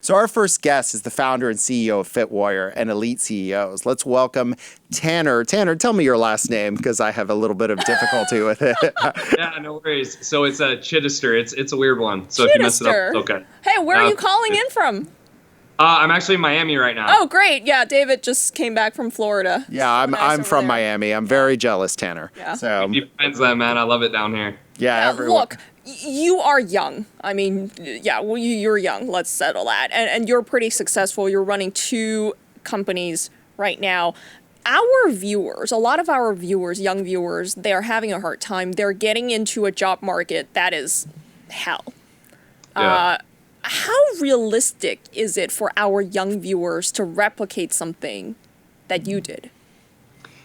So our first guest is the founder and CEO of FitWarrior and Elite CEOs. Let's welcome Tanner. Tanner, tell me your last name because I have a little bit of difficulty with it. Yeah, no worries. So it's a Chidester. It's a weird one. So Chidester. if you mess it up, it's okay. Hey, where are you calling in from? I'm actually in Miami right now. Oh, great. Yeah, David just came back from Florida. Yeah, I'm from Miami. I'm very jealous, Tanner. Yeah. So Keep friends then, man. I love it down here. yeah, everyone. Look, you are young. I mean, yeah, well, you're young. Let's settle that. And you're pretty successful. You're running 2 companies right now. Our viewers, a lot of our viewers, young viewers, they're having a hard time. They're getting into a job market that is hell. Yeah. How realistic is it for our young viewers to replicate something that you did?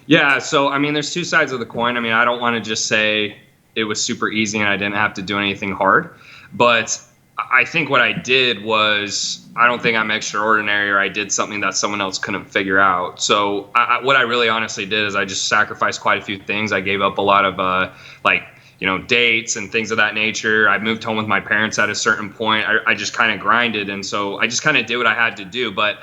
Yeah, so I mean, there's 2 sides of the coin. I mean, I don't want to just say it was super easy and I didn't have to do anything hard, but I think what I did was, I don't think I'm extraordinary or I did something that someone else couldn't figure out. So what I really honestly did is I just sacrificed quite a few things. I gave up a lot of dates and things of that nature. I moved home with my parents at a certain point. I just kind of grinded. And so I just kind of did what I had to do. But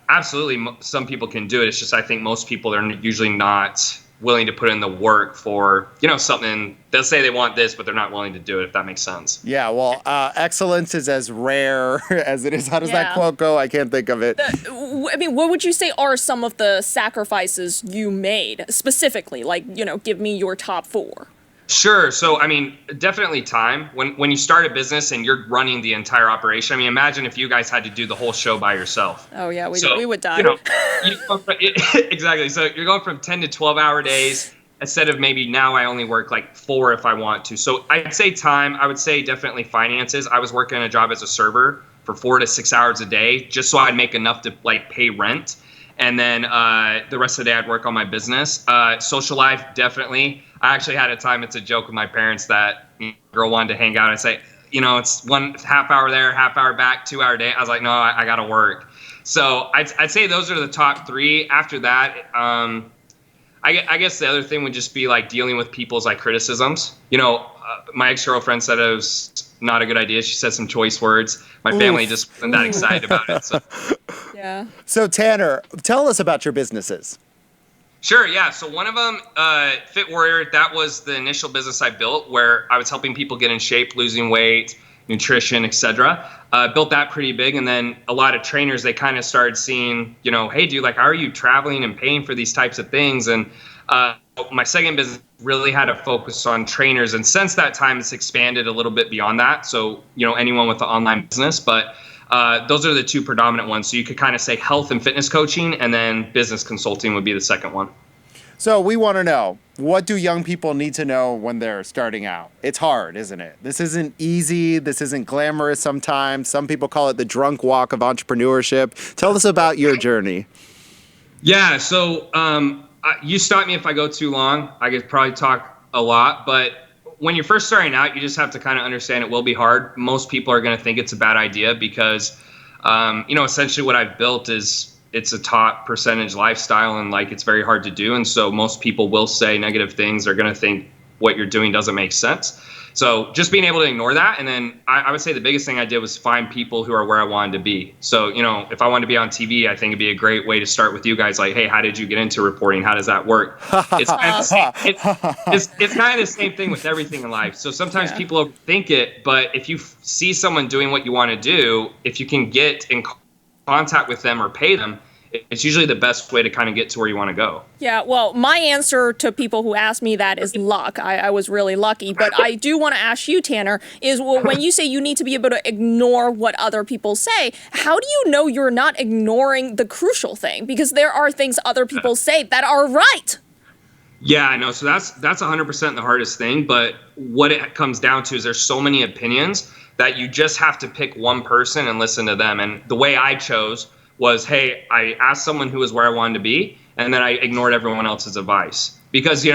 absolutely, some people can do it. It's just I think most people are usually not willing to put in the work for, something. They'll say they want this, but they're not willing to do it, if that makes sense. Yeah, well, excellence is as rare as it is. How does that quote go? I can't think of it. What would you say are some of the sacrifices you made specifically? Like, give me your top 4. Sure. So, I mean, definitely time. When you start a business and you're running the entire operation, I mean, imagine if you guys had to do the whole show by yourself. Oh, yeah, we would die. Exactly. So you're going from 10 to 12-hour days instead of maybe now I only work like 4 if I want to. So I'd say time. I would say definitely finances. I was working a job as a server for 4 to 6 hours a day just so I'd make enough to pay rent. And then the rest of the day I'd work on my business. Social life, definitely. I actually had a time, it's a joke with my parents that a girl wanted to hang out. I say, it's 1 half hour there, half hour back, 2-hour day. I was like, no, I got to work. So I'd say those are the top 3. After that, I guess the other thing would just be dealing with people's criticisms. My ex-girlfriend said it was not a good idea. She said some choice words. My family just wasn't that excited about it. So. Yeah. So Tanner, tell us about your businesses. Sure, yeah. So one of them, FitWarrior, that was the initial business I built where I was helping people get in shape, losing weight, nutrition, etc. Built that pretty big. And then a lot of trainers, they kind of started seeing, hey, dude, how are you traveling and paying for these types of things? And my second business really had a focus on trainers. And since that time, it's expanded a little bit beyond that. So, anyone with an online business, but those are the 2 predominant ones. So you could kind of say health and fitness coaching, and then business consulting would be the second one. So we want to know, what do young people need to know when they're starting out? It's hard, isn't it? This isn't easy. This isn't glamorous sometimes. Some people call it the drunk walk of entrepreneurship. Tell us about your journey. Yeah, so you stop me if I go too long. I could probably talk a lot, but when you're first starting out, you just have to kind of understand it will be hard. Most people are going to think it's a bad idea because, essentially what I've built is it's a top percentage lifestyle and it's very hard to do. And so most people will say negative things. They're going to think what you're doing doesn't make sense. So just being able to ignore that. And then I would say the biggest thing I did was find people who are where I wanted to be. So, if I wanted to be on TV, I think it'd be a great way to start with you guys. Hey, how did you get into reporting? How does that work? It's kind of the same thing with everything in life. So sometimes people overthink it, but if you see someone doing what you want to do, if you can get in contact with them or pay them, it's usually the best way to kind of get to where you want to go. Yeah, well, my answer to people who ask me that is luck. I was really lucky. But I do want to ask you, Tanner, is when you say you need to be able to ignore what other people say, how do you know you're not ignoring the crucial thing? Because there are things other people say that are right. Yeah, I know. So that's 100% the hardest thing. But what it comes down to is there's so many opinions that you just have to pick one person and listen to them. And the way I chose was, hey, I asked someone who was where I wanted to be, and then I ignored everyone else's advice. Because,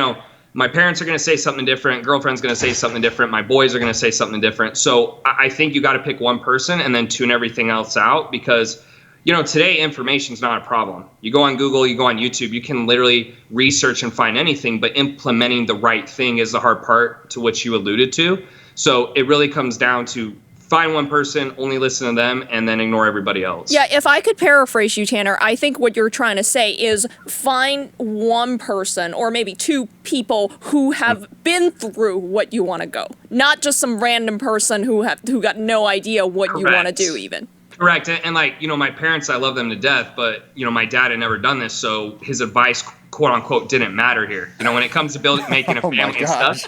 my parents are going to say something different, girlfriend's going to say something different, my boys are going to say something different. So I think you got to pick one person and then tune everything else out because, today information's not a problem. You go on Google, you go on YouTube, you can literally research and find anything, but implementing the right thing is the hard part to which you alluded to. So it really comes down to find one person, only listen to them, and then ignore everybody else. Yeah, if I could paraphrase you, Tanner, I think what you're trying to say is find one person or maybe two people who have been through what you want to go, not just some random person who got no idea what you want to do even. Correct. And like, my parents, I love them to death, but, my dad had never done this. So his advice, quote unquote, didn't matter here. When it comes to making a family and stuff.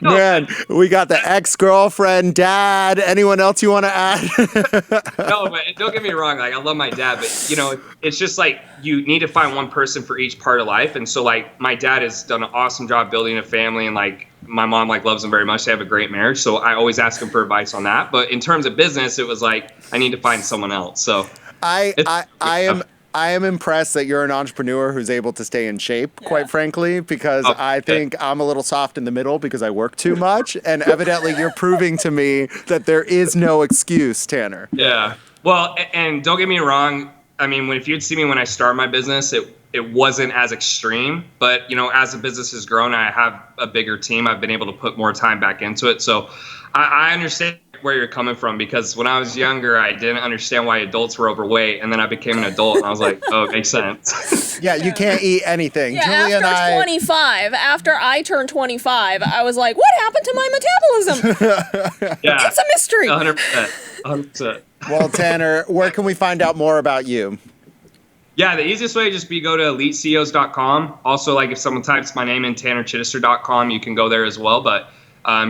No, man, we got the ex-girlfriend, dad. Anyone else you want to add? No, but don't get me wrong. Like, I love my dad, but it's just like you need to find one person for each part of life. And so like my dad has done an awesome job building a family, and like my mom loves him very much. They have a great marriage. So I always ask him for advice on that. But in terms of business, it was like I need to find someone else. So I am impressed that you're an entrepreneur who's able to stay in shape, quite frankly, because I think I'm a little soft in the middle because I work too much. And evidently you're proving to me that there is no excuse, Tanner. Yeah. Well, and don't get me wrong. I mean, if you'd see me when I started my business, it wasn't as extreme. But, as the business has grown, I have a bigger team. I've been able to put more time back into it. So I understand where you're coming from, because when I was younger, I didn't understand why adults were overweight, and then I became an adult, and I was like, oh, it makes sense. Yeah, you can't eat anything. Yeah, Julie after I turned 25, I was like, what happened to my metabolism? Yeah, it's a mystery. 100%. 100%. Well, Tanner, where can we find out more about you? Yeah, the easiest way would just be go to eliteCEOs.com. Also, like if someone types my name in TannerChidester.com, you can go there as well. But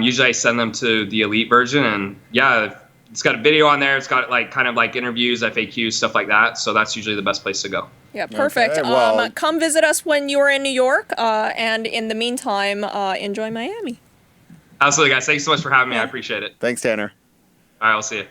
usually I send them to the elite version, and yeah, it's got a video on there. It's got kind of interviews, FAQs, stuff like that. So that's usually the best place to go. Yeah, perfect. Okay, well, come visit us when you're in New York, and in the meantime, enjoy Miami. Absolutely, guys. Thanks so much for having me. I appreciate it. Thanks, Tanner. All right, I'll see you.